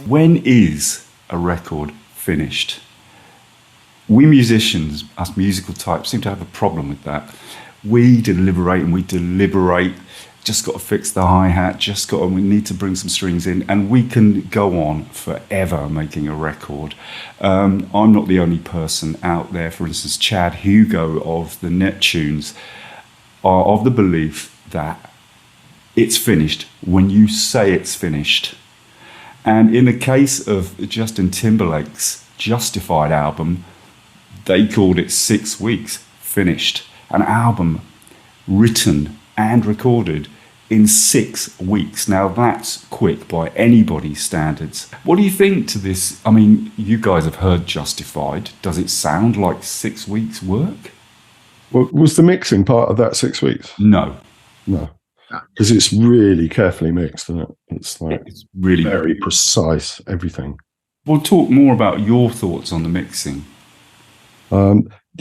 When is a record finished? We musicians, us musical types, seem to have a problem with that. We deliberate, just got to fix the hi-hat, we need to bring some strings in, and we can go on forever making a record. I'm not the only person out there. For instance, Chad Hugo of the Neptunes are of the belief that it's finished when you say it's finished. And in the case of Justin Timberlake's Justified album, they called it 6 weeks finished. An album written and recorded in 6 weeks. Now that's quick by anybody's standards. What do you think to this? I mean, you guys have heard Justified. Does it sound like 6 weeks work? Well, was the mixing part of that 6 weeks? No. Because it's really carefully mixed, isn't it? It's like it's really very precise, everything. We'll talk more about your thoughts on the mixing.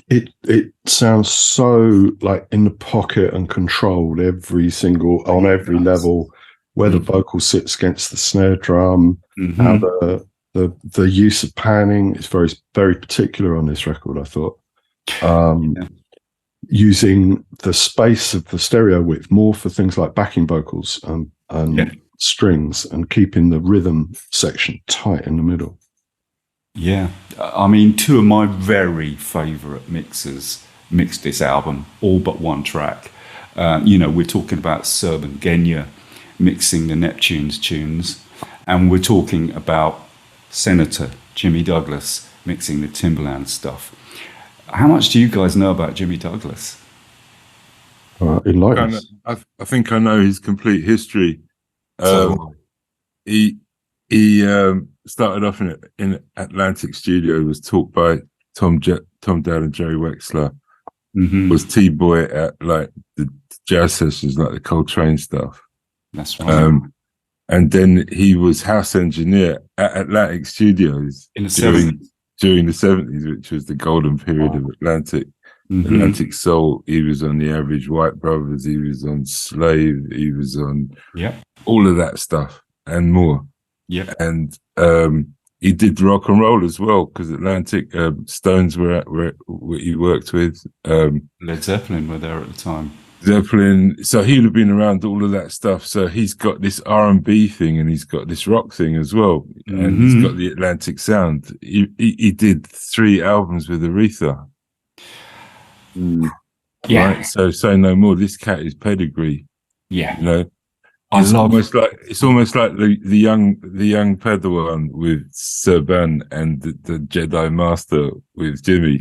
It sounds so like in the pocket and controlled on every level, where the vocal sits against the snare drum, how the use of panning is very, very particular on this record, I thought. Using the space of the stereo width more for things like backing vocals and strings, and keeping the rhythm section tight in the middle. Yeah, I mean, two of my very favourite mixers mixed this album, all but one track. We're talking about Serban Ghenya mixing the Neptunes tunes, and we're talking about Senator Jimmy Douglas mixing the Timbaland stuff. How much do you guys know about Jimmy Douglas? I think I know his complete history. He started off in Atlantic Studio, was taught by Tom Dowd and Jerry Wexler, was T-Boy at like the jazz sessions, like the Coltrane stuff. That's right. And then he was house engineer at Atlantic Studios in the 70s. During the 70s, which was the golden period of Atlantic. Atlantic Soul. He was on The Average White Brothers. He was on Slave. He was on all of that stuff and more. Yeah, and he did rock and roll as well, because Atlantic Stones were he worked with. Led Zeppelin were there at the time. Zeppelin, so he would have been around all of that stuff. So he's got this R&B thing, and he's got this rock thing as well, and he's got the Atlantic sound. He did 3 albums with Aretha. Yeah. Right? So say no more. This cat is pedigree. Yeah. You know. It's almost like the young Padawan with Serban and the Jedi Master with Jimmy.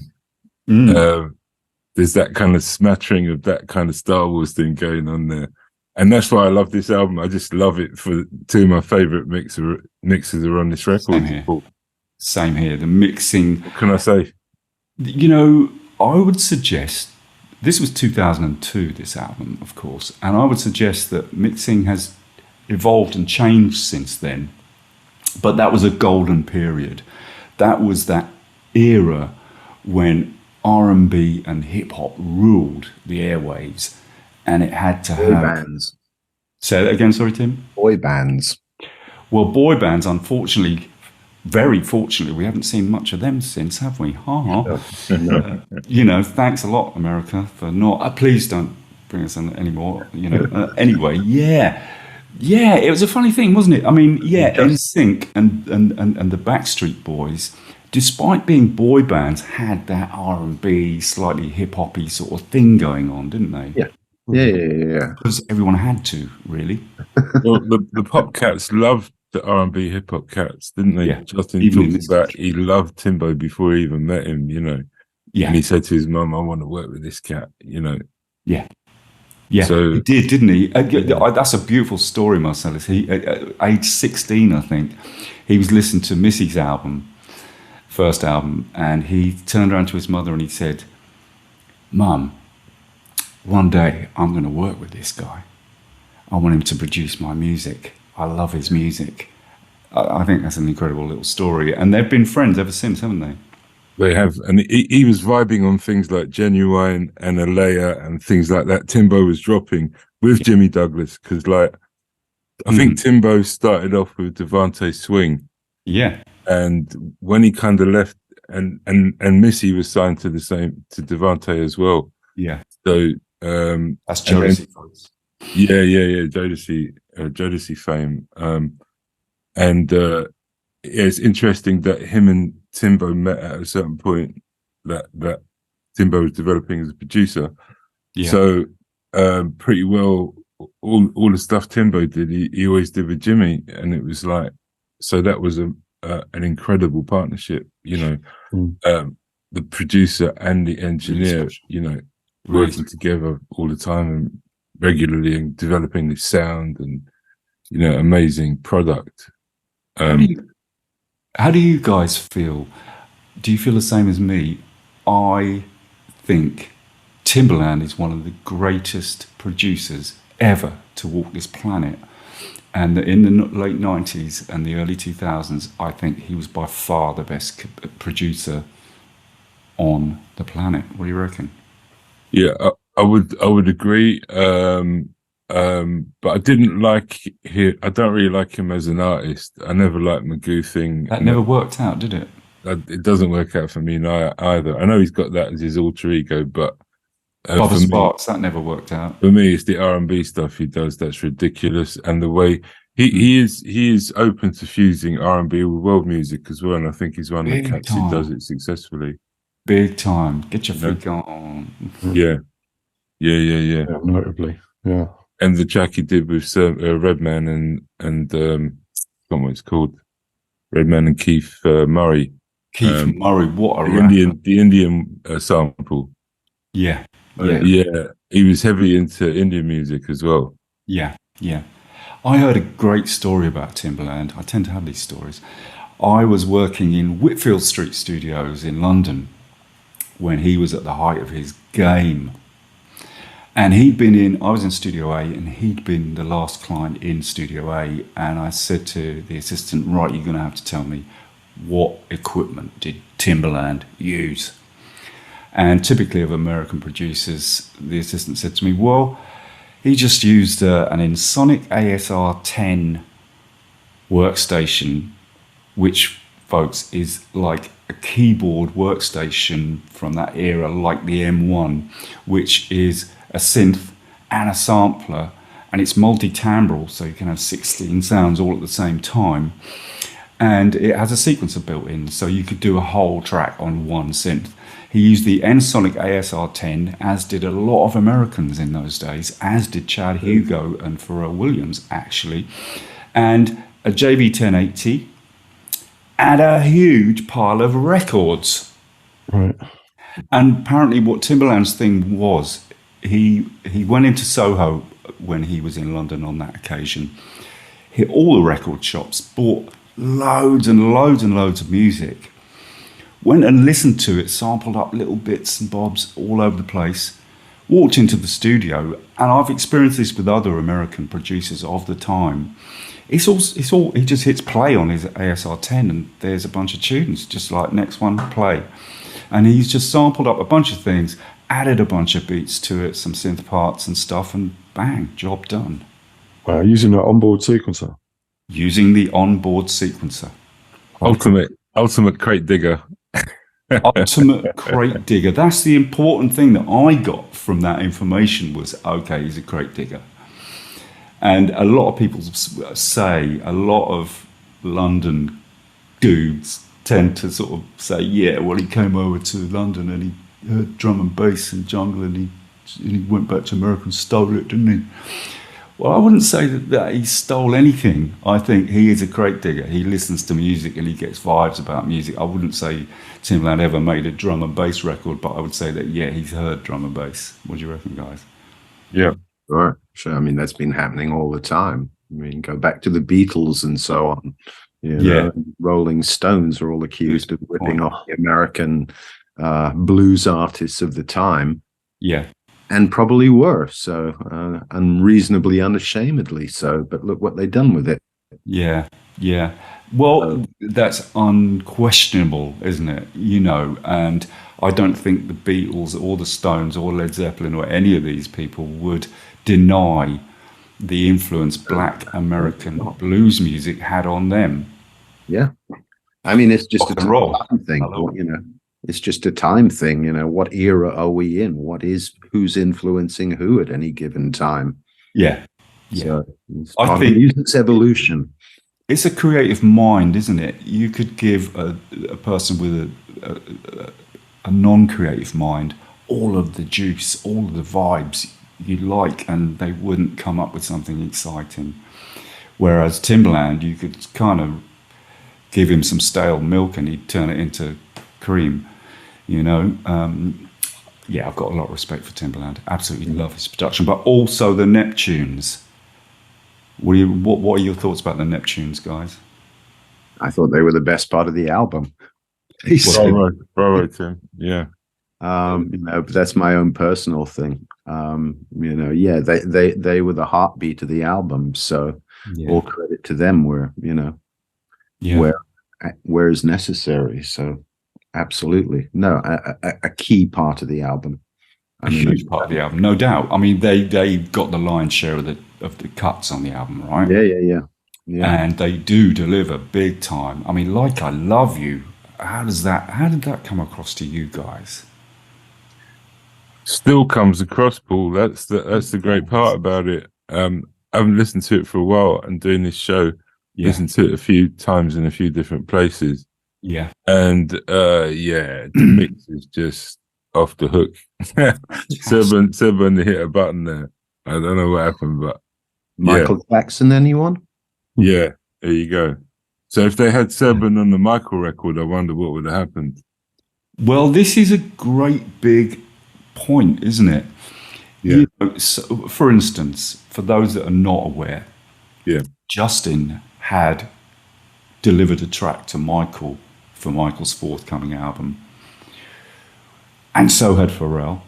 There's that kind of smattering of that kind of Star Wars thing going on there, and that's why I love this album. I just love it for 2 of my favorite mixers are on this record. Same here. The mixing. What can I say? I would suggest. This was 2002, this album, of course, and I would suggest that mixing has evolved and changed since then. But that was a golden period. That was that era when R&B and hip-hop ruled the airwaves, and it had to have... bands. Say that again, sorry, Tim? Boy bands. Well, boy bands, unfortunately... Very fortunately, we haven't seen much of them since, have we? Thanks a lot, America, for not. Please don't bring us in anymore. Anyway, it was a funny thing, wasn't it? I mean, NSYNC and the Backstreet Boys, despite being boy bands, had that R&B, slightly hip hoppy sort of thing going on, didn't they? Yeah. Because everyone had to, really. Well, the Pop Cats loved the R&B hip hop cats, didn't they? Yeah. Justin talks about he loved Timbo before he even met him, Yeah. And he said to his mum, "I want to work with this cat," Yeah. Yeah, so, he did, didn't he? That's a beautiful story, Marcellus. He, at age 16, I think, he was listening to Missy's first album, and he turned around to his mother and he said, "Mum, one day I'm going to work with this guy. I want him to produce my music. I love his music." I think that's an incredible little story. And they've been friends ever since, haven't they? They have. And he was vibing on things like Genuine and Alea and things like that Timbo was dropping with Jimmy Douglas. Because, I think Timbo started off with Devante Swing. Yeah. And when he kind of left, and Missy was signed to Devante as well. Yeah. So that's Jodeci. Yeah. Jodeci fame. And it's interesting that him and Timbo met at a certain point. That Timbo was developing as a producer. Yeah. So pretty well, all the stuff Timbo did, he always did with Jimmy, and it was like, so that was an incredible partnership. You know, the producer and the engineer, you know, working together all the time and regularly, and developing the sound and, you know, amazing product. How do you guys feel? Do you feel the same as me? I think Timbaland is one of the greatest producers ever to walk this planet. And in the late 90s and the early 2000s, I think he was by far the best producer on the planet. What do you reckon? Yeah, I would agree. But I didn't like him. I don't really like him as an artist. I never liked Magoo thing. That never worked out, did it? It doesn't work out for me either. I know he's got that as his alter ego, but Bobby Sparks, that never worked out. For me, it's the R&B stuff he does that's ridiculous, and the way he is open to fusing R&B with world music as well. And I think he's one of the cats who does it successfully. Big time. Get your freak on. Yeah, notably, yeah. And the track he did with Redman and I don't know what it's called, Redman and Keith Murray. Keith Murray, what a the Indian sample. Yeah. He was heavy into Indian music as well. Yeah. I heard a great story about Timbaland. I tend to have these stories. I was working in Whitfield Street Studios in London when he was at the height of his game. And I was in Studio A, and he'd been the last client in Studio A. And I said to the assistant, right, you're going to have to tell me, what equipment did Timbaland use? And typically of American producers, the assistant said to me, well, he just used an Ensoniq ASR 10 workstation, which, folks, is like a keyboard workstation from that era, like the M1, which is a synth and a sampler, and it's multi-timbral, so you can have 16 sounds all at the same time. And it has a sequencer built in, so you could do a whole track on one synth. He used the Ensoniq ASR 10, as did a lot of Americans in those days, as did Chad Hugo and Pharrell Williams, actually, and a JV 1080, and a huge pile of records. Right. And apparently what Timbaland's thing was, he went into Soho when he was in London on that occasion, hit all the record shops, bought loads and loads and loads of music, went and listened to it, sampled up little bits and bobs all over the place, walked into the studio, and I've experienced this with other American producers of the time. It's all he just hits play on his ASR 10 and there's a bunch of tunes, just like next one, play. And he's just sampled up a bunch of things, added a bunch of beats to it, some synth parts and stuff, and bang, job done. Wow, using an onboard sequencer. Using the onboard sequencer. Ultimate crate digger. Ultimate crate digger. That's the important thing that I got from that information was, okay, he's a crate digger. And a lot of people say, a lot of London dudes tend to sort of say, yeah, well, he came over to London and he heard drum and bass and jungle and he went back to America and stole it, didn't he? Well, I wouldn't say that he stole anything. I think he is a crate digger. He listens to music and he gets vibes about music. I wouldn't say Timbaland ever made a drum and bass record, but I would say that, yeah, he's heard drum and bass. What do you reckon, guys? Yeah. Sure. I mean, that's been happening all the time. I mean, go back to the Beatles and so on. You know, Rolling Stones are all accused of ripping off the American blues artists of the time. Yeah. And probably were, so unreasonably, unashamedly so. But look what they've done with it. Yeah. Well, that's unquestionable, isn't it? You know, and I don't think the Beatles or the Stones or Led Zeppelin or any of these people would deny the influence Black American blues music had on them. Yeah. I mean, it's just Rock a and roll. time thing, you know. It's just a time thing, you know. What era are we in? Who's influencing who at any given time? Yeah. So it's part of music's evolution. It's a creative mind, isn't it? You could give a person with a non-creative mind all of the juice, all of the vibes you like, and they wouldn't come up with something exciting. Whereas Timbaland, you could kind of give him some stale milk and he'd turn it into cream, you know. Yeah, I've got a lot of respect for Timbaland. Absolutely love his production, but also the Neptunes. What are your thoughts about the Neptunes, guys? I thought they were the best part of the album. Bravo, Tim. Yeah. You know, but that's my own personal thing. You know, yeah, they were the heartbeat of the album. So all credit to them where, you know, where is necessary. So absolutely. No, a key part of the album. A huge part of the album, no doubt. I mean, they got the lion's share of the cuts on the album, right? Yeah. And they do deliver big time. I mean, Like I Love You. How did that come across to you guys? Still comes across, Paul. That's the great part about it. I haven't listened to it for a while, and doing this show, listened to it a few times in a few different places. Yeah. And the mix is just off the hook. Serban hit a button there. I don't know what happened, but Michael Jackson, anyone? Yeah, there you go. So if they had Serban on the Michael record, I wonder what would have happened. Well, this is a great big point, isn't it? Yeah. You know, so, for instance, for those that are not aware, Justin had delivered a track to Michael for Michael's forthcoming album, and so had Pharrell,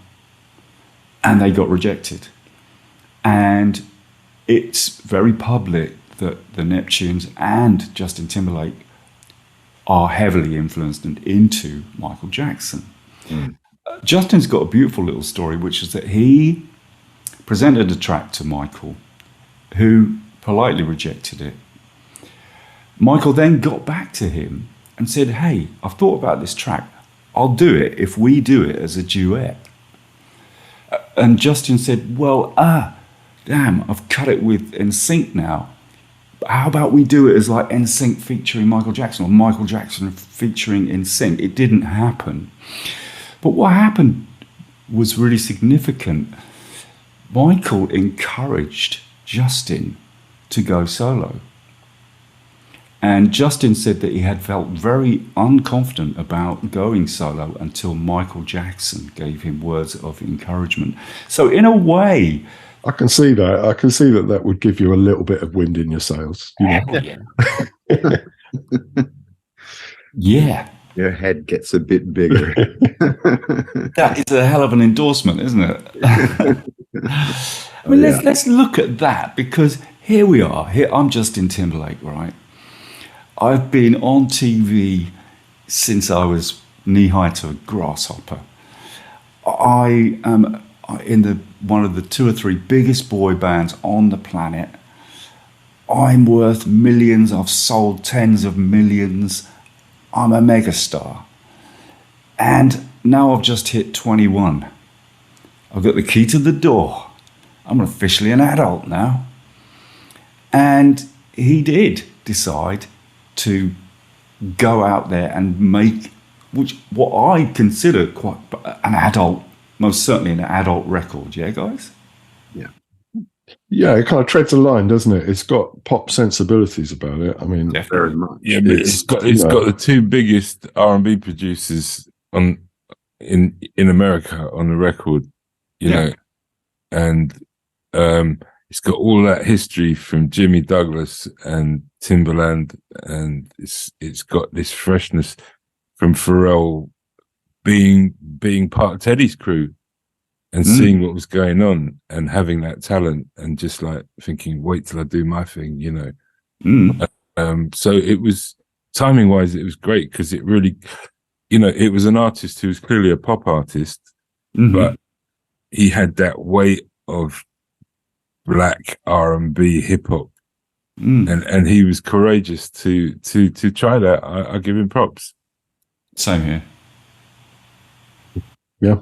and they got rejected. And it's very public that the Neptunes and Justin Timberlake are heavily influenced and into Michael Jackson. Justin's got a beautiful little story, which is that he presented a track to Michael, who politely rejected it. Michael then got back to him and said, "Hey, I've thought about this track. I'll do it if we do it as a duet." And Justin said, "Well, damn, I've cut it with NSYNC now. How about we do it as like NSYNC featuring Michael Jackson or Michael Jackson featuring NSYNC?" It didn't happen. But what happened was really significant. Michael encouraged Justin to go solo. And Justin said that he had felt very unconfident about going solo until Michael Jackson gave him words of encouragement. So in a way, I can see that. I can see that would give you a little bit of wind in your sails. You know? Yeah. Your head gets a bit bigger. That is a hell of an endorsement, isn't it? I mean, let's look at that, because here we are. Here, I'm Justin Timberlake, right? I've been on TV since I was knee-high to a grasshopper. I am in one of the 2 or 3 biggest boy bands on the planet. I'm worth millions. I've sold tens of millions. I'm a megastar. And now I've just hit 21. I've got the key to the door. I'm officially an adult now. And he did decide to go out there and make what I consider quite an adult, most certainly an adult record. Yeah, guys? Yeah, it kind of treads a line, doesn't it? It's got pop sensibilities about it. I mean, very much. Yeah, but it's got the 2 biggest R&B producers in America on the record, you know, and it's got all that history from Jimmy Douglas and Timbaland, and it's got this freshness from Pharrell being part of Teddy's crew. And seeing what was going on and having that talent and just like thinking, wait till I do my thing, you know. So it was, timing wise, it was great because it really, you know, it was an artist who was clearly a pop artist, but he had that weight of black R&B hip hop and he was courageous to try that. I give him props. Same here. Yeah.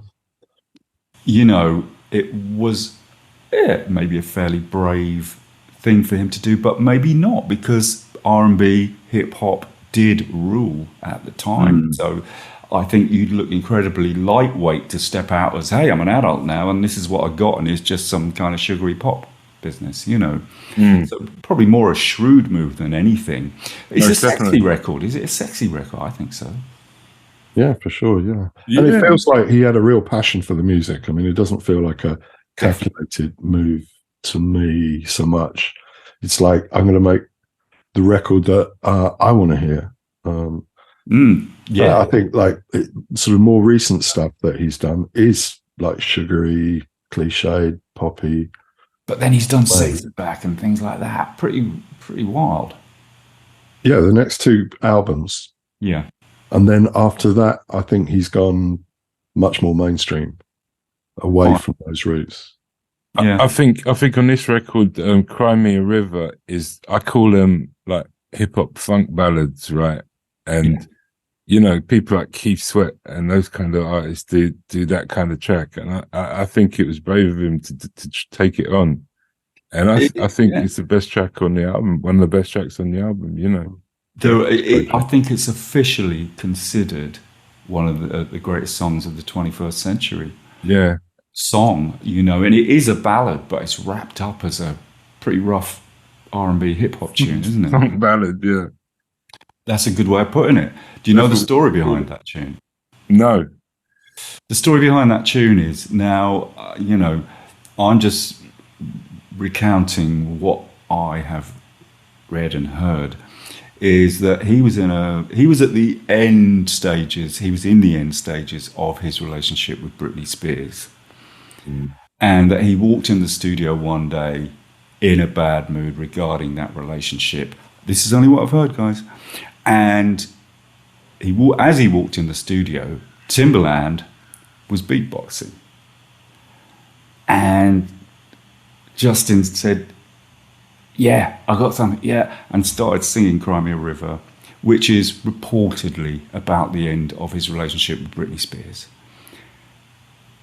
You know, it was maybe a fairly brave thing for him to do, but maybe not, because R&B, hip-hop did rule at the time. So I think you'd look incredibly lightweight to step out as, hey, I'm an adult now and this is what I got, and it's just some kind of sugary pop business, you know. So probably more a shrewd move than anything. It's a sexy record. Is it a sexy record? I think so. Yeah, for sure. Yeah. And it feels like he had a real passion for the music. I mean, it doesn't feel like a calculated move to me so much. It's like, I'm going to make the record that I want to hear. I think like sort of more recent stuff that he's done is like sugary, cliched, poppy. But then he's done Six Back and things like that. Pretty wild. Yeah, the next two albums. Yeah. And then after that, I think he's gone much more mainstream, away from those roots. Yeah. I think on this record, Cry Me a River is, I call them like hip hop funk ballads, right? And you know, people like Keith Sweat and those kind of artists do that kind of track, and I think it was brave of him to take it on, and I think it's the best track on the album, one of the best tracks on the album. You know, I think it's officially considered one of the greatest songs of the 21st century. Yeah, song, you know, and it is a ballad, but it's wrapped up as a pretty rough R&B hip hop tune, isn't it? Funk ballad, yeah. That's a good way of putting it. Do you know the story behind that tune? No. The story behind that tune is, now, you know, I'm just recounting what I have read and heard, is that he was in the end stages of his relationship with Britney Spears. And that he walked in the studio one day in a bad mood regarding that relationship. This is only what I've heard, guys. And as he walked in the studio, Timbaland was beatboxing. And Justin said, yeah, I got something, yeah, and started singing Cry Me a River, which is reportedly about the end of his relationship with Britney Spears.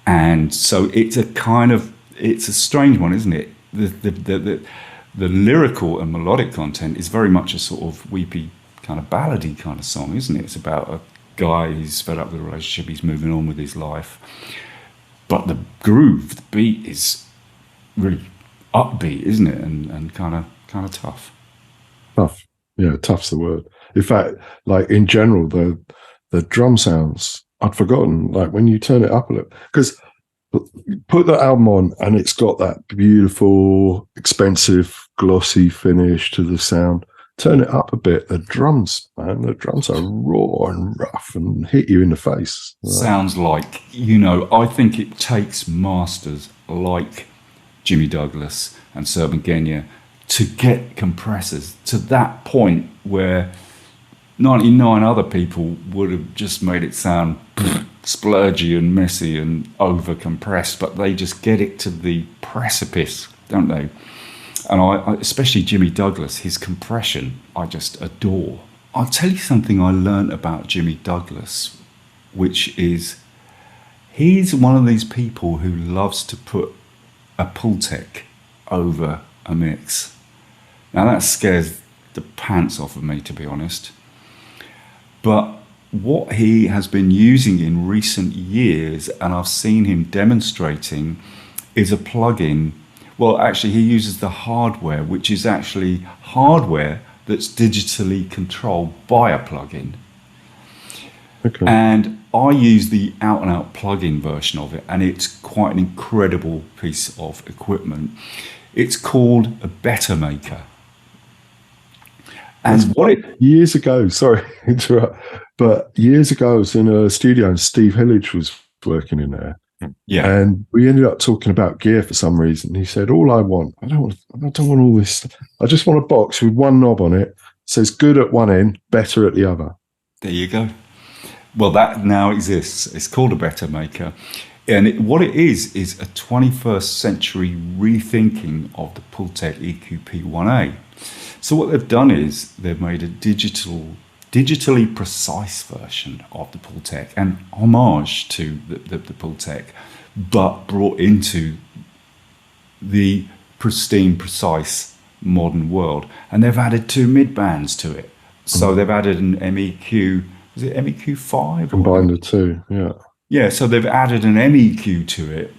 And so it's a strange one, isn't it? The lyrical and melodic content is very much a sort of weepy, kind of ballady kind of song, isn't it? It's about a guy who's fed up with the relationship, he's moving on with his life. But the groove, the beat is really upbeat, isn't it? And kind of tough. Tough. Yeah, tough's the word. In fact, like in general, the drum sounds, I'd forgotten, like when you turn it up a little, because put the album on and it's got that beautiful, expensive, glossy finish to the sound. Turn it up a bit. The drums, man, the drums are raw and rough and hit you in the face. Sounds like, you know, I think it takes masters like Jimmy Douglas and Serban Ghenya to get compressors to that point where 99 other people would have just made it sound splurgy and messy and over compressed, but they just get it to the precipice, don't they? And I especially Jimmy Douglas, his compression, I just adore. I'll tell you something I learned about Jimmy Douglas, which is he's one of these people who loves to put a Pultec over a mix. Now that scares the pants off of me, to be honest. But what he has been using in recent years, and I've seen him demonstrating, is a plugin. Well, actually, he uses the hardware, which is actually hardware that's digitally controlled by a plugin. Okay. And I use the out-and-out plugin version of it, and it's quite an incredible piece of equipment. It's called a Better Maker. And years ago, sorry to interrupt, but years ago I was in a studio and Steve Hillage was working in there. Yeah. And we ended up talking about gear for some reason. He said, all I want, I don't want all this. I just want a box with one knob on it. Says good at one end, better at the other. There you go. Well, that now exists. It's called a Better Maker. And what it is a 21st century rethinking of the Pultec EQP1A. So what they've done is they've made a digitally precise version of the Pultec, and homage to the Pultec, but brought into the pristine, precise modern world. And they've added 2 mid bands to it. So they've added an MEQ, is it MEQ 5? Combined the two, yeah. Yeah, so they've added an MEQ to it.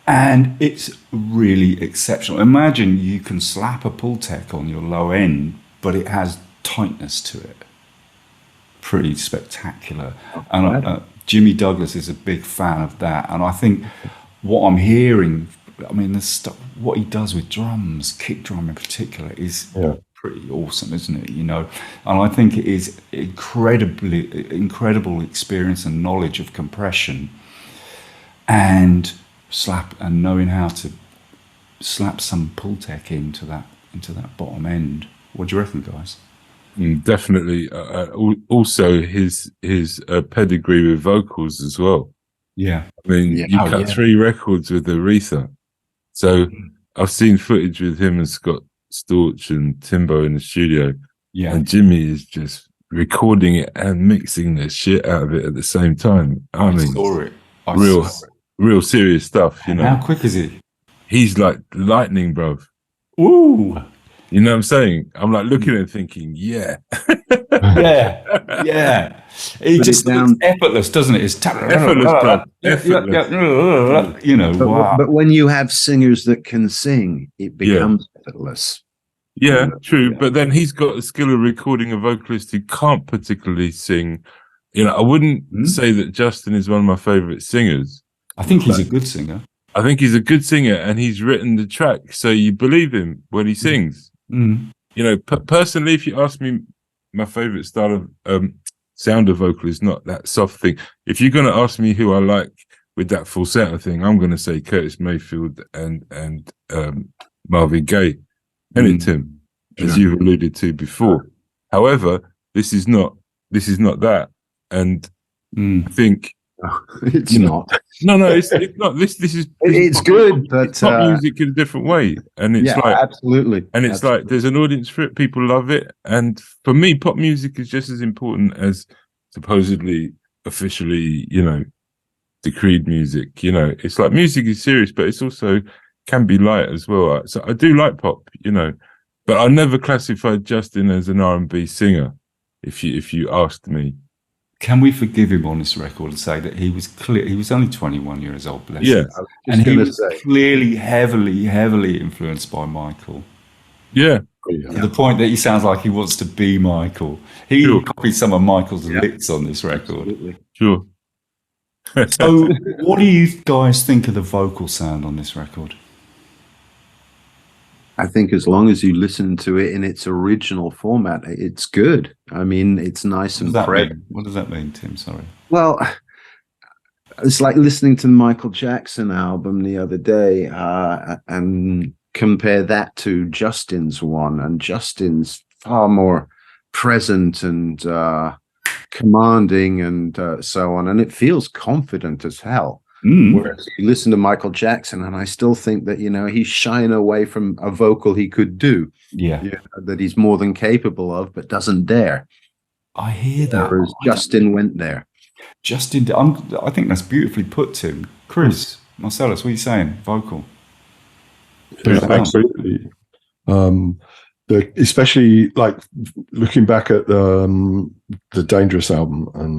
And it's really exceptional. Imagine you can slap a Pultec on your low end, but it has tightness to it. Pretty spectacular. And Jimmy Douglas is a big fan of that. And I think what I'm hearing, I mean, the stuff, what he does with drums, kick drum in particular, is pretty awesome, isn't it? You know, and I think it is incredible experience and knowledge of compression, and knowing how to slap some Pultec into that bottom end. What do you reckon, guys? Definitely. Also, his pedigree with vocals as well. Yeah, I mean, you cut 3 records with Aretha. So I've seen footage with him and Storch and Timbo in the studio. Yeah, and Jimmy is just recording it and mixing the shit out of it at the same time. I mean, saw it. Real serious stuff, you know. How quick is he? He's like lightning, bruv. Ooh. You know what I'm saying? I'm like looking at it thinking, yeah. yeah. He just looks effortless, doesn't it? It's effortless, bruv. Effortless. You know, wow. But when you have singers that can sing, it becomes effortless. Yeah, true. Yeah. But then he's got the skill of recording a vocalist who can't particularly sing. You know, I wouldn't say that Justin is one of my favorite singers. I think he's a good singer. I think he's a good singer, and he's written the track, so you believe him when he sings. You know, personally, if you ask me, my favorite style of sound of vocal is not that soft thing. If you're going to ask me who I like with that falsetto thing, I'm going to say Curtis Mayfield and Marvin Gaye, and Tim, as you've alluded to before. However, this is not that, and I think. It's not. No, it's not. This is. It's good, but pop music in a different way, and it's like absolutely, and it's like there's an audience for it. People love it, and for me, pop music is just as important as supposedly, officially, you know, decreed music. You know, it's like music is serious, but it's also can be light as well. So I do like pop, you know, but I never classified Justin as an R&B singer. If you asked me. Can we forgive him on this record and say that he was only 21 years old, bless him. And he was clearly heavily influenced by Michael. Yeah. To the point that he sounds like he wants to be Michael. He copied some of Michael's licks on this record. Absolutely. Sure. So what do you guys think of the vocal sound on this record? I think as long as you listen to it in its original format, it's good. I mean, it's nice and present. What does that mean, Tim? Sorry. Well, it's like listening to the Michael Jackson album the other day and compare that to Justin's one. And Justin's far more present and commanding and so on. And it feels confident as hell. Whereas you listen to Michael Jackson, and I still think that, you know, he's shying away from a vocal he could do. That he's more than capable of, but doesn't dare. I hear that. Whereas Justin went there. I think that's beautifully put, Tim. Chris, Marcellus, what are you saying? Vocal. Yeah, absolutely. Especially like looking back at the Dangerous album and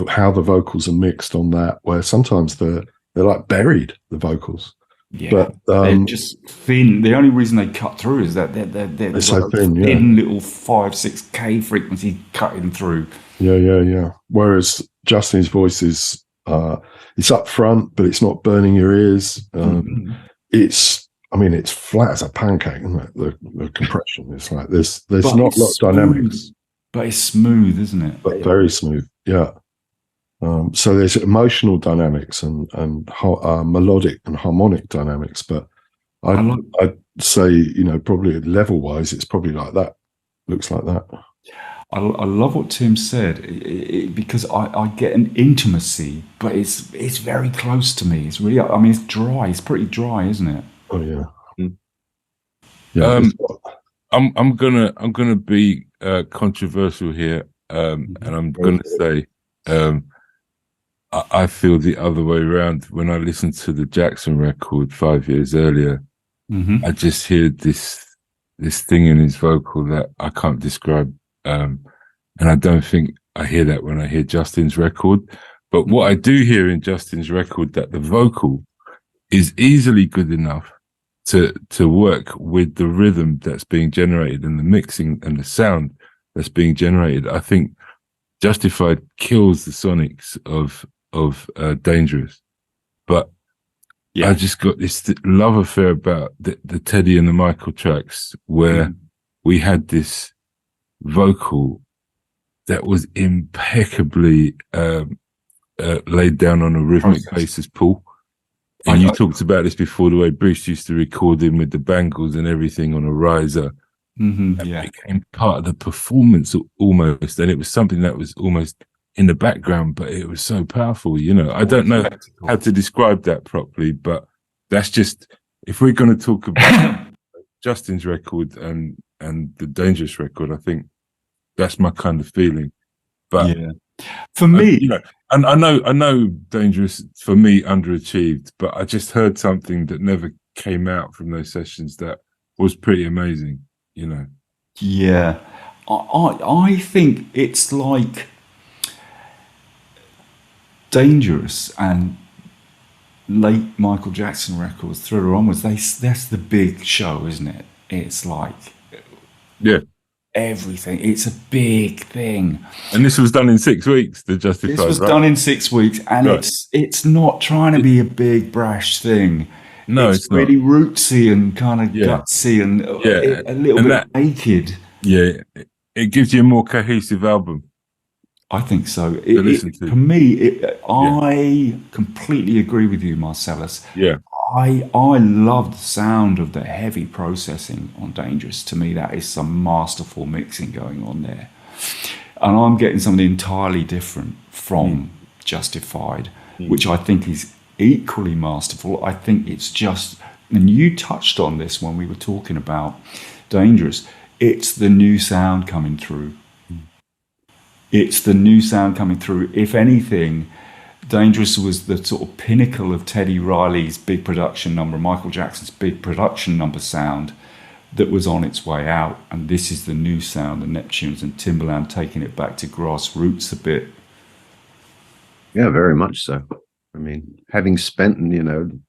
how the vocals are mixed on that, where sometimes they're like buried, the vocals. Yeah, but they're just thin. The only reason they cut through is that they're so thin, little 5-6K frequency cutting through. Yeah. Whereas Justin's voice is it's up front, but it's not burning your ears. It's flat as a pancake, isn't it? The compression. It's like there's not a lot of dynamics. But it's smooth, isn't it? But very smooth, yeah. So there's emotional dynamics and melodic and harmonic dynamics. But I'd say, you know, probably level-wise, it's probably like that. Looks like that. I love what Tim said because I get an intimacy, but it's very close to me. It's really, I mean, it's dry. It's pretty dry, isn't it? Oh yeah. Yeah. I'm gonna be controversial here, and I'm gonna say I feel the other way around. When I listened to the Jackson record 5 years earlier, I just hear this thing in his vocal that I can't describe, and I don't think I hear that when I hear Justin's record. But what I do hear in Justin's record, that the vocal is easily good enough to work with the rhythm that's being generated and the mixing and the sound that's being generated. I think Justified kills the sonics of Dangerous, but I just got this love affair about the Teddy and the Michael tracks where we had this vocal that was impeccably laid down on a rhythmic basis, Paul. And you talked about this before, the way Bruce used to record him with the bangles and everything on a riser. It became part of the performance almost, and it was something that was almost in the background, but it was so powerful. I don't know how to describe that properly, but that's just, if we're going to talk about Justin's record and the Dangerous record, I think that's my kind of feeling. But for me, and I know Dangerous for me underachieved, but I just heard something that never came out from those sessions that was pretty amazing. Yeah, I think it's like Dangerous and late Michael Jackson records, Thriller onwards. That's the big show, isn't it? It's like everything. It's a big thing. And this was done in 6 weeks. The Justified. This was done in 6 weeks, and it's not trying to be a big brash thing. No, it's really rootsy and kind of gutsy and a little bit naked. Yeah, it gives you a more cohesive album. I think so. For me, I completely agree with you, Marcellus. Yeah. I love the sound of the heavy processing on Dangerous. To me, that is some masterful mixing going on there. And I'm getting something entirely different from Justified, which I think is equally masterful. I think it's just, and you touched on this when we were talking about Dangerous, it's the new sound coming through. It's the new sound coming through. If anything, Dangerous was the sort of pinnacle of Teddy Riley's big production number, Michael Jackson's big production number sound that was on its way out. And this is the new sound, the Neptunes and Timbaland taking it back to grassroots a bit. Yeah, very much so. I mean, having spent, the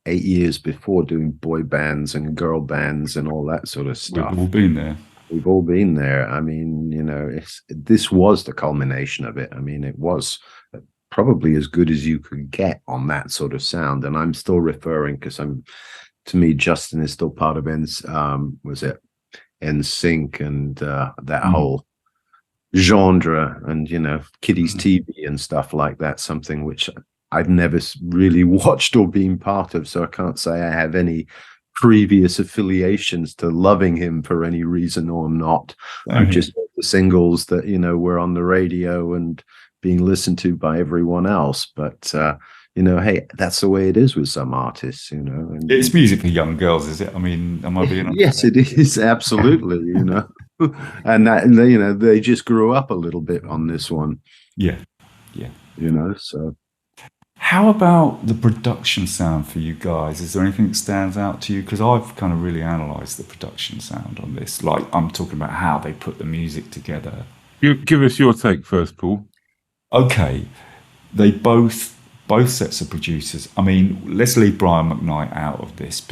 8 years before doing boy bands and girl bands and all that sort of stuff. We've all been there. We've all been there. I mean, this was the culmination of it. I mean, it was probably as good as you could get on that sort of sound. And I'm still referring, because to me, Justin is still part of NSYNC and that whole genre and, Kiddies TV and stuff like that, something which I've never really watched or been part of. So I can't say I have any previous affiliations to loving him for any reason or not. I've just heard the singles that were on the radio and being listened to by everyone else. But hey, that's the way it is with some artists. And it's music for young girls, is it? I mean, am I being honest? Yes, it is, absolutely. And that they just grew up a little bit on this one. Yeah. So. How about the production sound for you guys? Is there anything that stands out to you? Because I've kind of really analysed the production sound on this. Like, I'm talking about how they put the music together. Give us your take first, Paul. Okay. They both sets of producers. I mean, let's leave Brian McKnight out of this.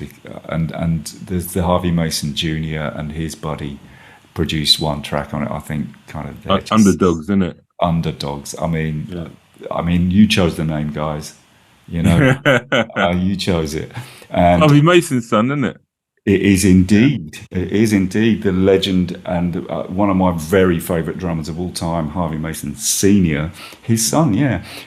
And there's the Harvey Mason Jr. and his buddy produced one track on it. I think kind of Underdogs, isn't it? Underdogs. I mean, you chose the name, guys. You chose it. And Harvey Mason's son, isn't it? It is indeed. It is indeed the legend and one of my very favourite drummers of all time, Harvey Mason Sr., his son,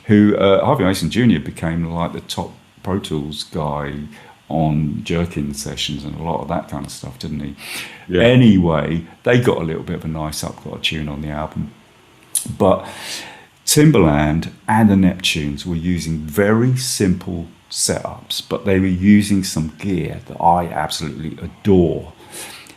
who Harvey Mason Jr. became like the top Pro Tools guy on Jerkin sessions and a lot of that kind of stuff, didn't he? Yeah. Anyway, they got a little bit of a nice got a tune on the album. But Timbaland and the Neptunes were using very simple setups, but they were using some gear that I absolutely adore.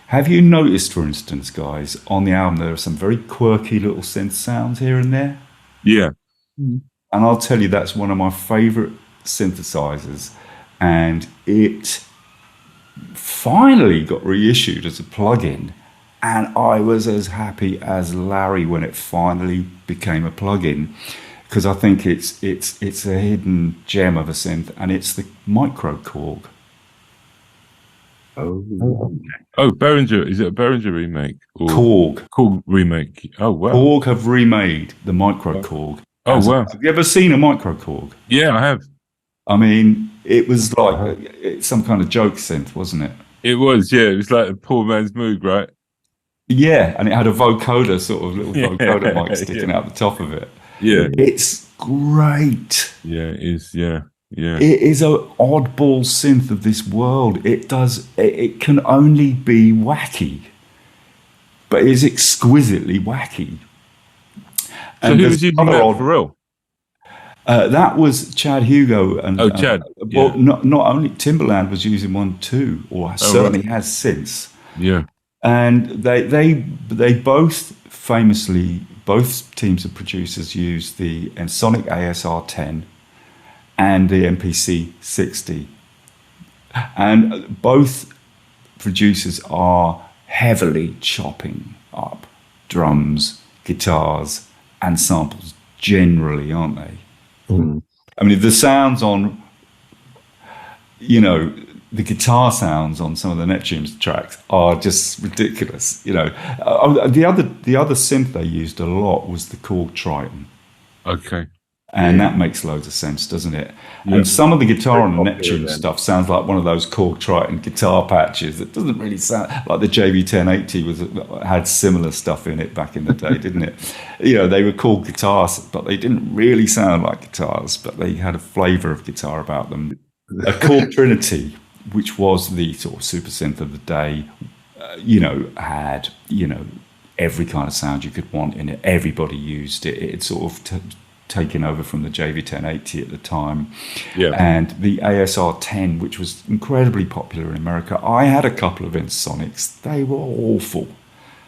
Have you noticed, for instance, guys, on the album there are some very quirky little synth sounds here and there? Yeah. And I'll tell you, that's one of my favorite synthesizers, and it finally got reissued as a plugin, and I was as happy as Larry when it finally became a plugin, because I think it's a hidden gem of a synth, and it's the Micro Korg. Oh, Behringer. Is it a Behringer remake? Or Korg remake. Oh, wow. Korg have remade the Micro Korg. Oh, wow. Have you ever seen a Micro Korg? Yeah, I have. I mean, it was like some kind of joke synth, wasn't it? It was, yeah. It was like a poor man's Moog, right? Yeah, and it had a vocoder, sort of little vocoder mic sticking out the top of it. Yeah. It's great. Yeah, it is, yeah. Yeah. It is an oddball synth of this world. It can only be wacky, but it is exquisitely wacky. So who was using that for real? That was Chad Hugo, and Chad. Well, not only Timberland was using one too, or certainly has since. Yeah, and they both famously, both teams of producers used the Sonic ASR 10 and the MPC 60, and both producers are heavily chopping up drums, guitars, and samples generally, aren't they? Mm. I mean, the sounds on, the guitar sounds on some of the Neptunes tracks are just ridiculous. The other synth they used a lot was the Korg Triton. Okay. And that makes loads of sense, doesn't it? Yeah. And some of the guitar on the Neptune stuff sounds like one of those Korg Triton guitar patches. It doesn't really sound like the JV1080 had similar stuff in it back in the day, didn't it? They were called guitars, but they didn't really sound like guitars, but they had a flavour of guitar about them. A Korg Trinity, which was the sort of super synth of the day, had, every kind of sound you could want in it. Everybody used it. It sort of taken over from the JV1080 at the time. Yeah. And the ASR 10, which was incredibly popular in America. I had a couple of Sonics. They were awful.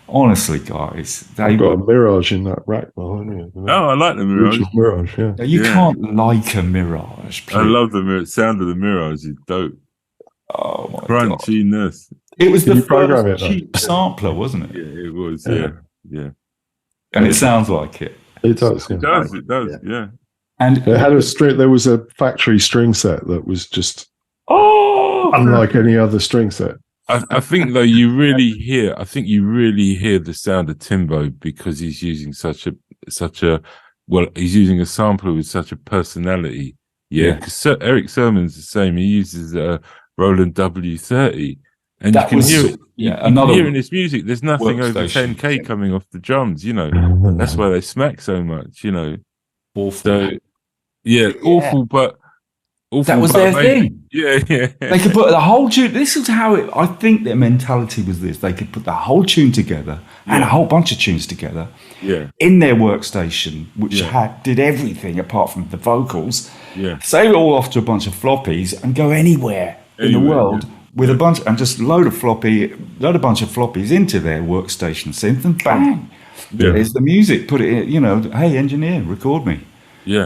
Honestly, guys. I've got a Mirage in that rack behind me. Oh, I like the Mirage. Mirage, yeah. You can't like a Mirage, please. I love the sound of the Mirage. It's dope. Oh, my Crunchiness. God. It was the first cheap sampler, wasn't it? Yeah, it was, yeah. And it sounds like it. It does. It does, yeah. And it had a string. There was a factory string set that was just unlike any other string set. I think though you really hear the sound of Timbo because he's using such a he's using a sampler with such a personality. Yeah, because Eric Sermon's the same. He uses a Roland W30. And you can hear it. You can hear in his music. There's nothing over 10K coming off the drums. That's why they smack so much. Awful. So, awful, but awful. That was their thing. Yeah. They could put the whole tune. This is how I think their mentality was. This they could put the whole tune together and a whole bunch of tunes together. Yeah. In their workstation, which did everything apart from the vocals. Yeah. Save it all off to a bunch of floppies and go anywhere in the world. Yeah. With a bunch, and just load a bunch of floppies into their workstation synth, and bang, there's the music. Put it in, hey engineer, record me. Yeah,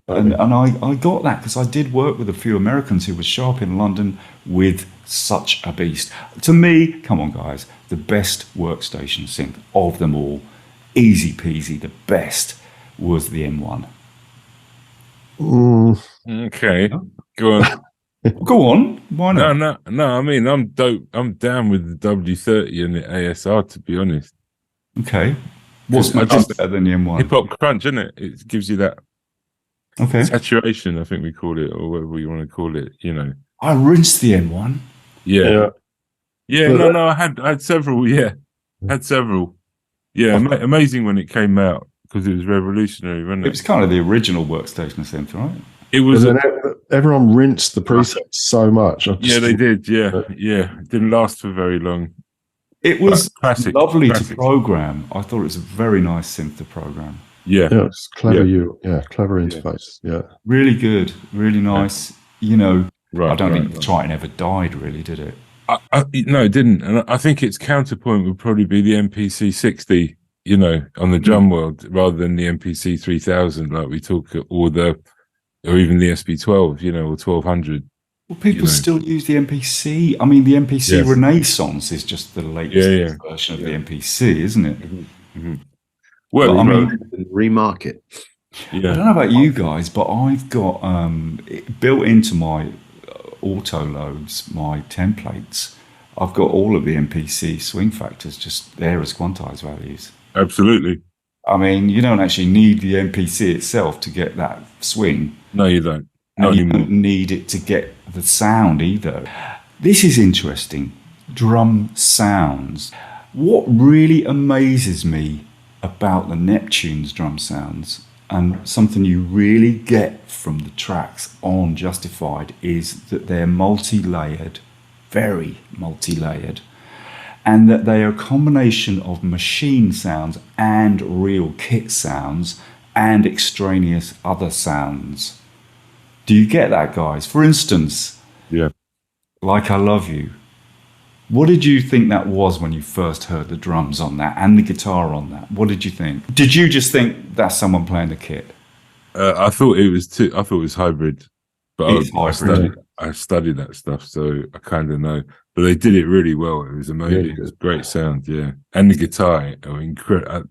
and I got that because I did work with a few Americans who were sharp in London with such a beast. To me, come on guys, the best workstation synth of them all, easy peasy, the best was the M1. Okay, go on. Go on. Why not? No. I mean, I'm dope. I'm down with the W30 and the ASR, to be honest. Okay. What's better than the M1? Hip hop crunch, isn't it? It gives you that saturation, I think we call it, or whatever you want to call it. I rinsed the M1. Yeah. No. I had several. Yeah, had several. Yeah, amazing when it came out because it was revolutionary, wasn't it? It was kind of the original workstation synth, right? It was. Everyone rinsed the presets so much. They did. Yeah. It didn't last for very long. It was lovely to program. I thought it was a very nice synth to program. Yeah. It's clever. Clever interface. Yeah. Really good. Really nice. You know, Right, I don't right, think right. Triton ever died, really, did it? No, it didn't. And I think its counterpoint would probably be the MPC 60, you know, on the drum world, rather than the MPC 3000, like we talk, or even the SP12, you know, or 1200. Well, people still use the MPC. I mean, the MPC Renaissance is just the latest version of the MPC, isn't it? Mm-hmm. Well, I mean, remarket. Yeah. I don't know about you guys, but I've got built into my auto loads, my templates, I've got all of the MPC swing factors just there as quantized values. Absolutely. I mean, you don't actually need the MPC itself to get that swing. No, you don't. And you don't need it to get the sound either. This is interesting. Drum sounds. What really amazes me about the Neptunes drum sounds, and something you really get from the tracks on Justified, is that they're multi-layered, very multi-layered, and that they are a combination of machine sounds and real kit sounds and extraneous other sounds. Do you get that, guys? For instance, Like I Love You. What did you think that was when you first heard the drums on that and the guitar on that? What did you think? Did you just think that's someone playing the kit? I thought it was hybrid, but I studied that stuff, so I kind of know. But they did it really well. It was amazing. Yeah. It was great sound, and the guitar, incredible.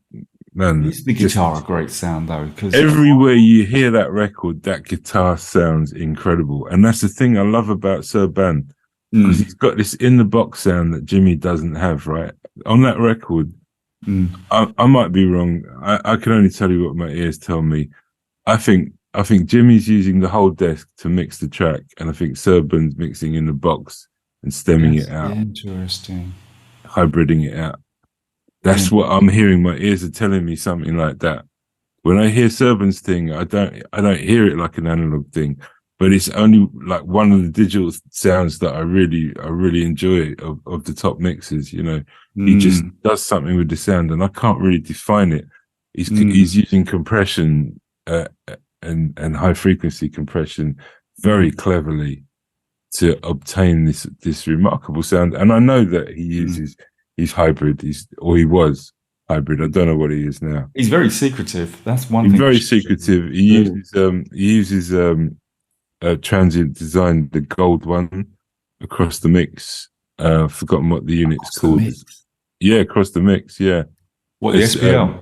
Man, is the guitar a great sound though? Because everywhere you hear that record, that guitar sounds incredible, and that's the thing I love about Serban, because he's got this in the box sound that Jimmy doesn't have. Right on that record, I might be wrong. I can only tell you what my ears tell me. I think Jimmy's using the whole desk to mix the track, and I think Serban's mixing in the box and stemming it out. Interesting. Hybriding it out. That's what I'm hearing. My ears are telling me something like that. When I hear Serban's thing, I don't hear it like an analog thing, but it's only like one of the digital sounds that I really enjoy of the top mixes. You know, he just does something with the sound, and I can't really define it. He's using compression and high frequency compression very cleverly to obtain this remarkable sound. And I know that he's hybrid. He was hybrid. I don't know what he is now. He's very secretive. That's one thing. He's very secretive. He uses transient design, the gold one, across the mix. I've forgotten what the unit's called. Across the mix. Yeah. What, the SPL?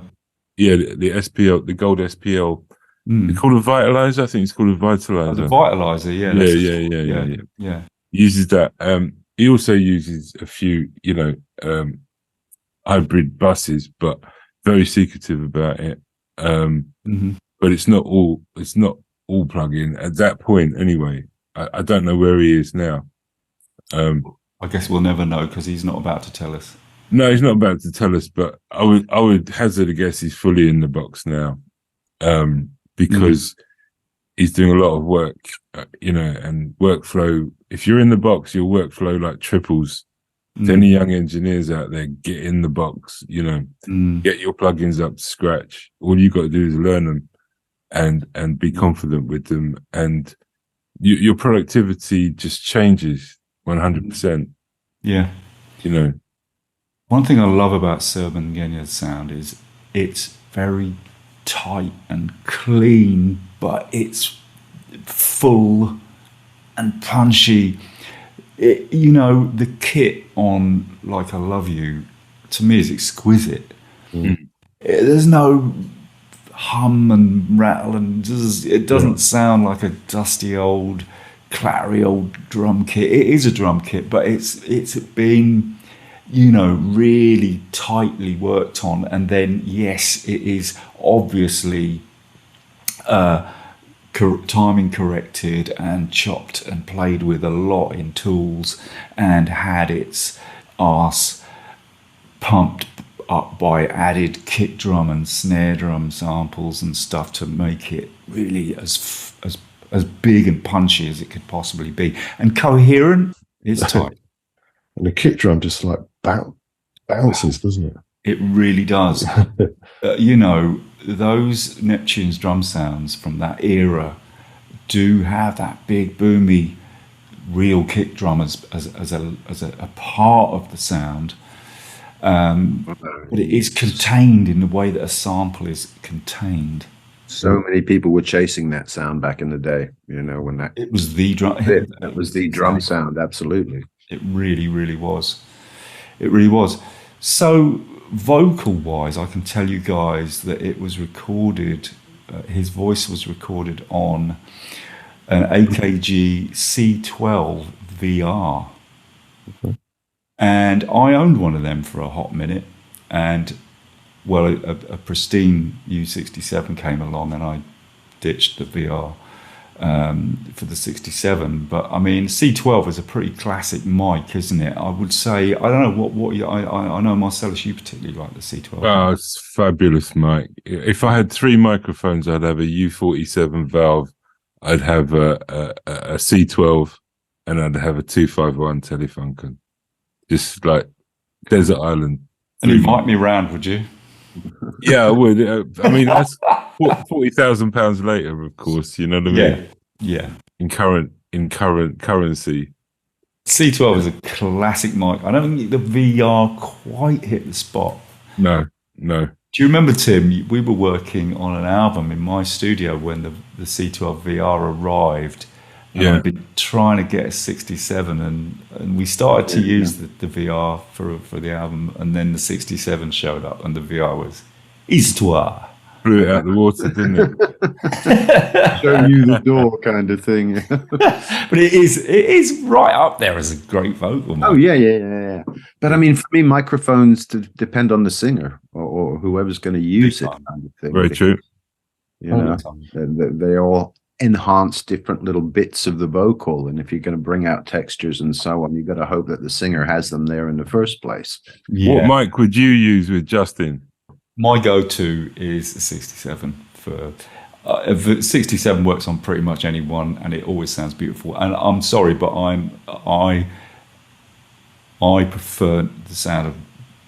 The SPL, the gold SPL. They call it Vitalizer. I think it's called a Vitalizer. The Vitalizer, Yeah. He uses that. He also uses a few, hybrid buses, but very secretive about it. But it's not all plug-in at that point. Anyway, I don't know where he is now. I guess we'll never know because he's not about to tell us. No, he's not about to tell us. But I would hazard a guess he's fully in the box now. Because he's doing a lot of work, and workflow. If you're in the box, your workflow like triples. To any young engineers out there, get in the box, get your plugins up to scratch. All you got to do is learn them and be confident with them. And your productivity just changes 100%. Yeah. One thing I love about Serban Ghenya's sound is it's very tight and clean, but it's full and punchy. The kit on Like I Love You to me is exquisite. There's no hum and rattle, and it doesn't sound like a dusty old clattery old drum kit. It is a drum kit, but it's been really tightly worked on, and then yes, it is obviously timing corrected and chopped and played with a lot in tools, and had its arse pumped up by added kick drum and snare drum samples and stuff to make it really as big and punchy as it could possibly be, and coherent. It's tight. And the kick drum just like bounces, doesn't it? It really does. Those Neptunes drum sounds from that era, do have that big boomy real kick drum as a part of the sound, but it is contained in the way that a sample is contained. So many people were chasing that sound back in the day, when it was the drum. That was the drum sound. Absolutely, it really was. It really was. So vocal-wise, I can tell you guys that it was recorded. His voice was recorded on an AKG C12 VR, and I owned one of them for a hot minute, and a pristine U67 came along, and I ditched the VR for the 67. But I mean, C12 is a pretty classic mic, isn't it? I would say, I don't know what I know, Marcellus, you particularly like the C12. Oh, it's fabulous mic. If I had 3 microphones, I'd have a U47 valve, I'd have a C12, and I'd have a 251 Telefunken. Just like Desert Island. And invite me round, would you? Yeah, I would. I mean, that's £40,000 later, of course. You know what I mean? Yeah. In current currency. C12 is a classic mic. I don't think the VR quite hit the spot. No. Do you remember, Tim? We were working on an album in my studio when the C12 VR arrived. And I've been trying to get a 67, and we started to use the VR for the album, and then the 67 showed up, and the VR was histoire. Blew it out the water, didn't it? Show you the door kind of thing. But it is right up there as a great vocal mic. Oh yeah. But I mean, for me, microphones depend on the singer or whoever's going to use it, kind of thing. Very true. They all enhance different little bits of the vocal, and if you're going to bring out textures and so on, you've got to hope that the singer has them there in the first place. What mic would you use with Justin? My go-to is the 67. The 67 works on pretty much anyone, and it always sounds beautiful. And I'm sorry, but I prefer the sound of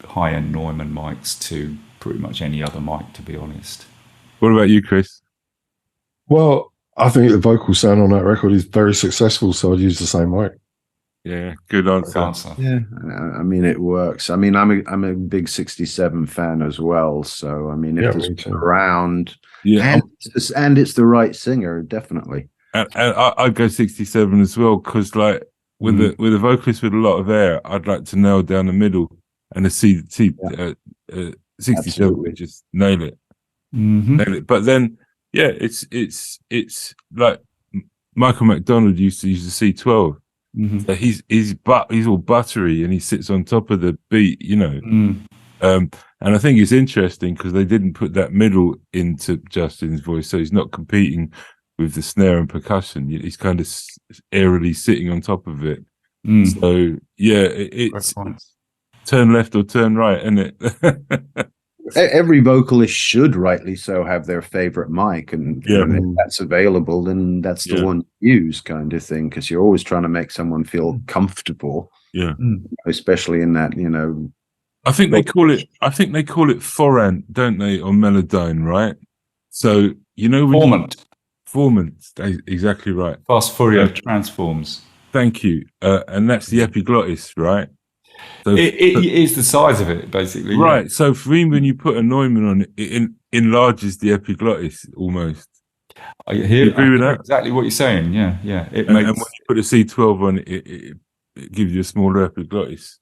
high-end Neumann mics to pretty much any other mic, to be honest. What about you, Chris? Well, I think the vocal sound on that record is very successful, so I'd use the same mic. Yeah, good answer. Yeah, I mean, it works. I mean, I'm a big 67 fan as well. So I mean, if it's around, and it's the right singer, definitely. And I'd go 67 as well, because like with a vocalist with a lot of air, I'd like to nail down the middle, and the 67 would just nail it. Nail it. But then, it's like Michael McDonald used to use the C12. So he's all buttery, and he sits on top of the beat, and I think it's interesting because they didn't put that middle into Justin's voice, so he's not competing with the snare and percussion. He's kind of airily sitting on top of it. So it's turn left or turn right, isn't it? Every vocalist should, rightly so, have their favorite mic, and if that's available, then that's the one you use, kind of thing, because you're always trying to make someone feel comfortable. Especially in that, I think they call it Forant, don't they, or Melodyne, right? So Formant, exactly right. Fast Fourier transforms. Thank you, and that's the epiglottis, right? So it is the size of it, basically. Right. Yeah. So for me, when you put a Neumann on it, it enlarges the epiglottis almost. I agree with that. Exactly what you're saying. Yeah. And when you put a C12 on it, it gives you a smaller epiglottis.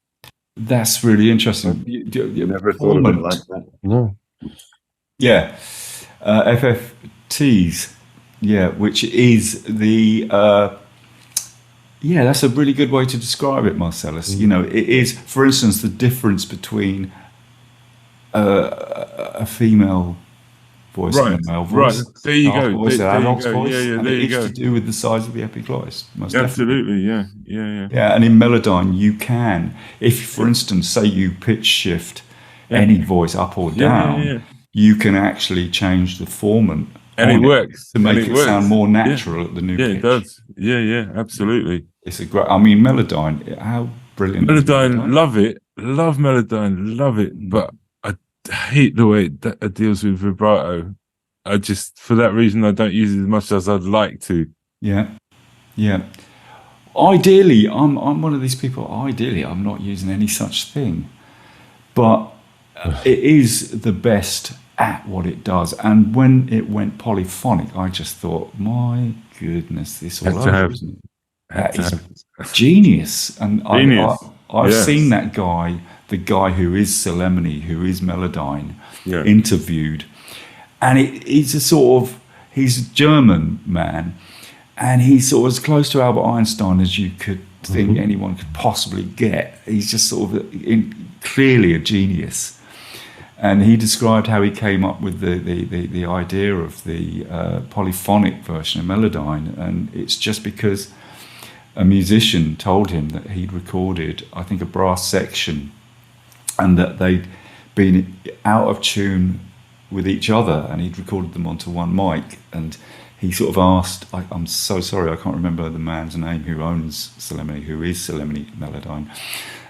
That's really interesting. You never thought of it like that. No. Yeah. FFTs. Yeah, which is the... Yeah, that's a really good way to describe it, Marcellus. It is, for instance, the difference between a female voice and a male voice. Right, there you go. Voice, there adult's you go. voice, Yeah, there you go. It's to do with the size of the epiglottis. Absolutely, yeah. Yeah, and in Melodyne, you can, if, for instance, say you pitch shift any voice up or down, you can actually change the formant. And it works to make it sound more natural at the new pitch. Yeah, it does. Yeah, absolutely. It's a great. I mean, Melodyne. How brilliant! Melodyne, love it. Love Melodyne, love it. But I hate the way that it deals with vibrato. I just, for that reason, I don't use it as much as I'd like to. Yeah. Ideally, I'm one of these people. Ideally, I'm not using any such thing, but it is the best at what it does. And when it went polyphonic, I just thought, my goodness, this all over, isn't it? That is genius. And I've seen that guy, the guy who is Solemnity, who is Melodyne, interviewed, and he's a German man. And he's sort of as close to Albert Einstein as you could think anyone could possibly get. He's just sort of clearly a genius. And he described how he came up with the idea of the polyphonic version of Melodyne. And it's just because a musician told him that he'd recorded, I think, a brass section, and that they'd been out of tune with each other, and he'd recorded them onto one mic. And he sort of asked, I'm so sorry, I can't remember the man's name who owns Solemnity, who is Solemnity Melodyne.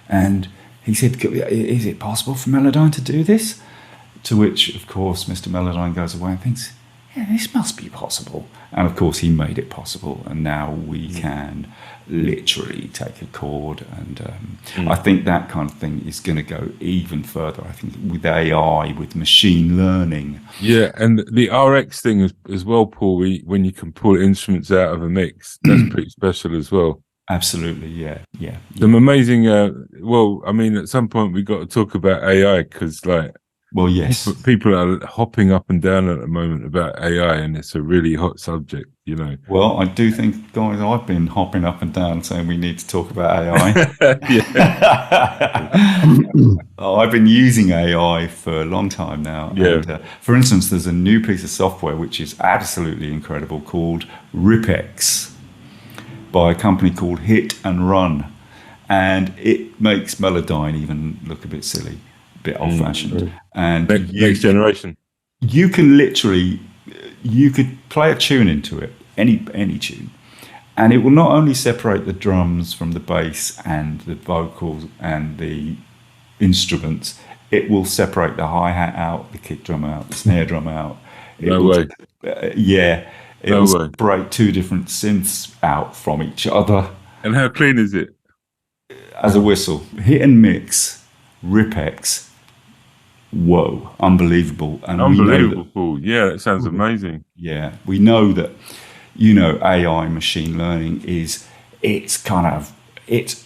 And he said, is it possible for Melodyne to do this? To which, of course, Mr. Melodyne goes away and thinks, yeah, this must be possible. And of course, he made it possible. And now we can literally take a chord. And I think that kind of thing is going to go even further. I think with AI, with machine learning. Yeah, and the RX thing as well, Paul, when you can pull instruments out of a mix, that's pretty special as well. Absolutely, yeah. Some amazing, well, I mean, at some point we got to talk about AI, because well, yes, people are hopping up and down at the moment about AI, and it's a really hot subject, Well, I do think, guys, I've been hopping up and down saying we need to talk about AI. I've been using AI for a long time now. Yeah. And, for instance, there's a new piece of software which is absolutely incredible called Ripex by a company called Hit and Run, and it makes Melodyne even look a bit silly. Bit old-fashioned. And next generation. You can literally, you could play a tune into it, any tune, and it will not only separate the drums from the bass and the vocals and the instruments, it will separate the hi-hat out, the kick drum out, the snare drum out. No way. It will separate two different synths out from each other. And how clean is it? As a whistle. Hit and mix, Ripex. Whoa, unbelievable. And unbelievable. Yeah, that sounds amazing. Yeah, we know that, AI machine learning it's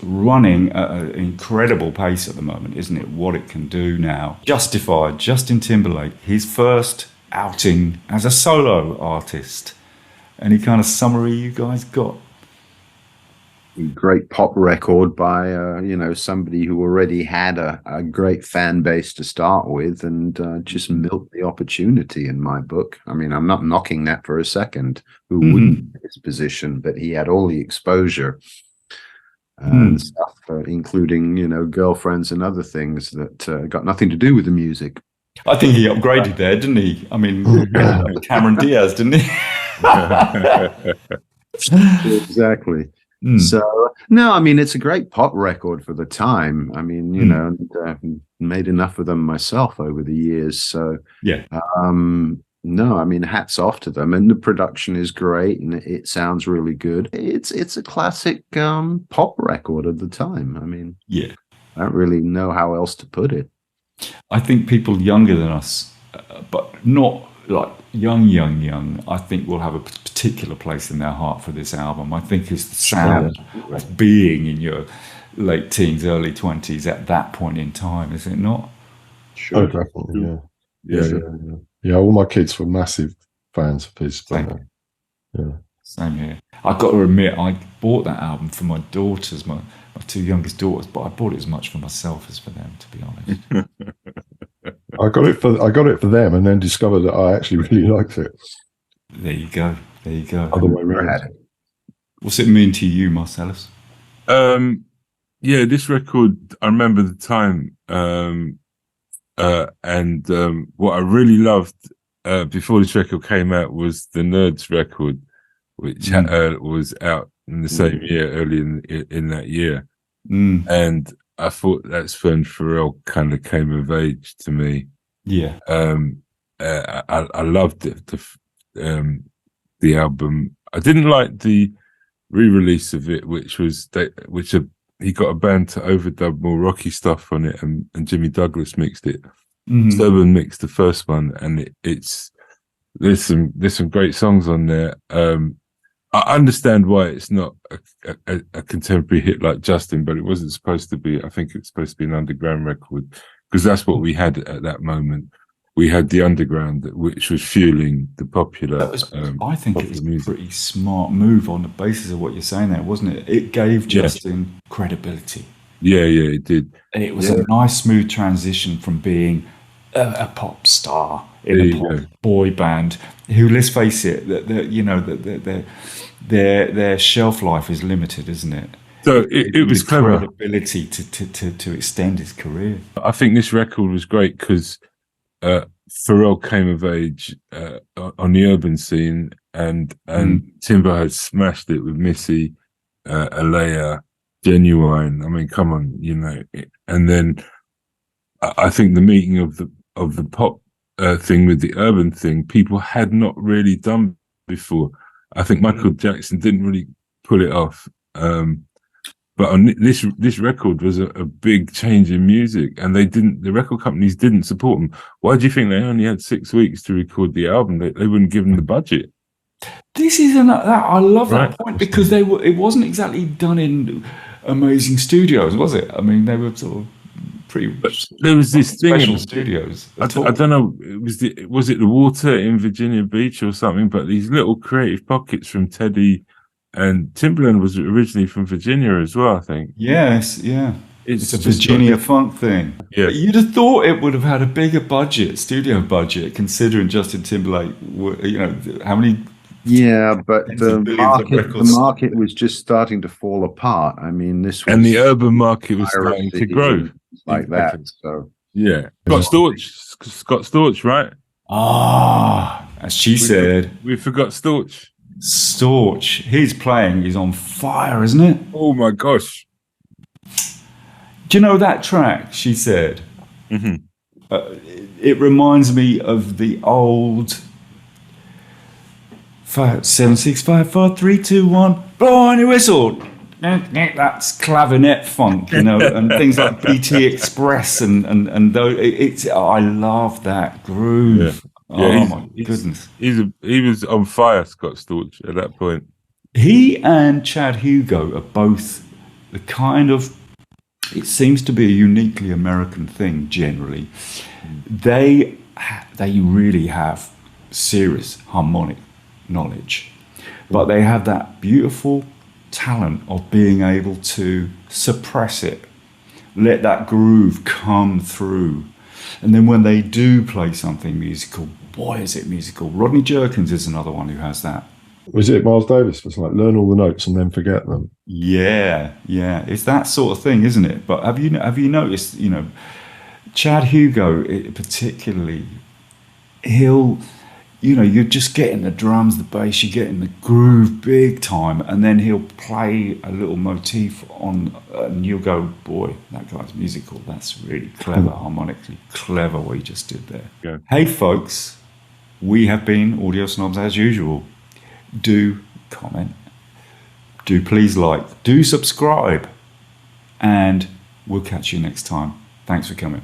running at an incredible pace at the moment, isn't it? What it can do now. Justified, Justin Timberlake, his first outing as a solo artist. Any kind of summary you guys got? Great pop record by somebody who already had a great fan base to start with, and just milked the opportunity, in my book. I mean, I'm not knocking that for a second. Who wouldn't in his position? But he had all the exposure and stuff, including girlfriends and other things that got nothing to do with the music. I think he upgraded there, didn't he? I mean, Cameron Diaz, didn't he? Exactly. So no, I mean, it's a great pop record for the time. I mean, made enough of them myself over the years. So yeah, no, I mean, hats off to them, and the production is great, and it sounds really good. It's a classic pop record of the time. I mean, yeah, I don't really know how else to put it. I think people younger than us, but not like young, I think will have a particular place in their heart for this album. I think it's the sound of being in your late teens, early 20s at that point in time, is it not? Sure. Oh, definitely, yeah. All my kids were massive fans of his. Same here. I've got to admit, I bought that album for my daughters, my two youngest daughters, but I bought it as much for myself as for them, to be honest. I got it for them, and then discovered that I actually really liked it. There you go. Other way around. What's it mean to you, Marcellus? This record, I remember the time, and what I really loved before this record came out was the N.E.R.D's record, which was out in the same year, early in that year. And I thought that's when Pharrell kind of came of age to me. Yeah. I loved the album. I didn't like the re-release of it, he got a band to overdub more rocky stuff on it, and Jimmy Douglas mixed it. Serban mixed the first one, and there's some great songs on there. I understand why it's not a contemporary hit like Justin, but it wasn't supposed to be. I think it's supposed to be an underground record, because that's what we had at that moment. We had the underground, which was fueling the popular. I think it was a pretty smart move on the basis of what you're saying there, wasn't it? It gave Justin credibility. Yeah, it did. And it was a nice, smooth transition from being a pop star in a pop boy band who, let's face it, their shelf life is limited, isn't it? So it was clever. Credibility to extend his career. I think this record was great because Pharrell came of age on the urban scene, and Timbo had smashed it with Missy, Alea, Genuine. I mean, come on, And then I think the meeting of the pop thing with the urban thing, people had not really done before. I think Michael Jackson didn't really pull it off. But on this record was a big change in music, and the record companies didn't support them. Why do you think they only had 6 weeks to record the album? They wouldn't give them the budget. This is I love that point, because it wasn't exactly done in amazing studios, was it? I mean, they were sort of pretty. But there was this special studios. I don't know. Was it the Water in Virginia Beach or something? But these little creative pockets from Teddy. And Timbaland was originally from Virginia as well, I think. Yes, yeah. It's a Virginia funk thing. Yeah. But you'd have thought it would have had a bigger studio budget, considering Justin Timberlake, how many... Yeah, but the market was just starting to fall apart. I mean, this was... And the urban market was starting to grow. Like that, so... Yeah. Scott Storch, right? As she said. We forgot Storch. Storch, his playing is on fire, isn't it? Oh my gosh. Do you know that track, she said? It reminds me of the old 5, 7, 6, 5, 4, 3, 2, 1, blow on your whistle. That's clavinet funk, and things like BT Express and those. I love that groove. Yeah, my goodness. He was on fire, Scott Storch, at that point. He and Chad Hugo are both the kind of, it seems to be a uniquely American thing generally. They really have serious harmonic knowledge, but they have that beautiful talent of being able to suppress it, let that groove come through. And then when they do play something musical, boy, is it musical. Rodney Jerkins is another one who has that. Was it Miles Davis? Was like, learn all the notes and then forget them. Yeah. It's that sort of thing, isn't it? But have you noticed, Chad Hugo particularly, he'll, you're just getting the drums, the bass, you're getting the groove big time, and then he'll play a little motif on, and you'll go, boy, that guy's musical. That's really clever, harmonically clever what he just did there. Yeah. Hey, folks, we have been Audio Snobs as usual. Do comment, do please like, do subscribe, and we'll catch you next time. Thanks for coming.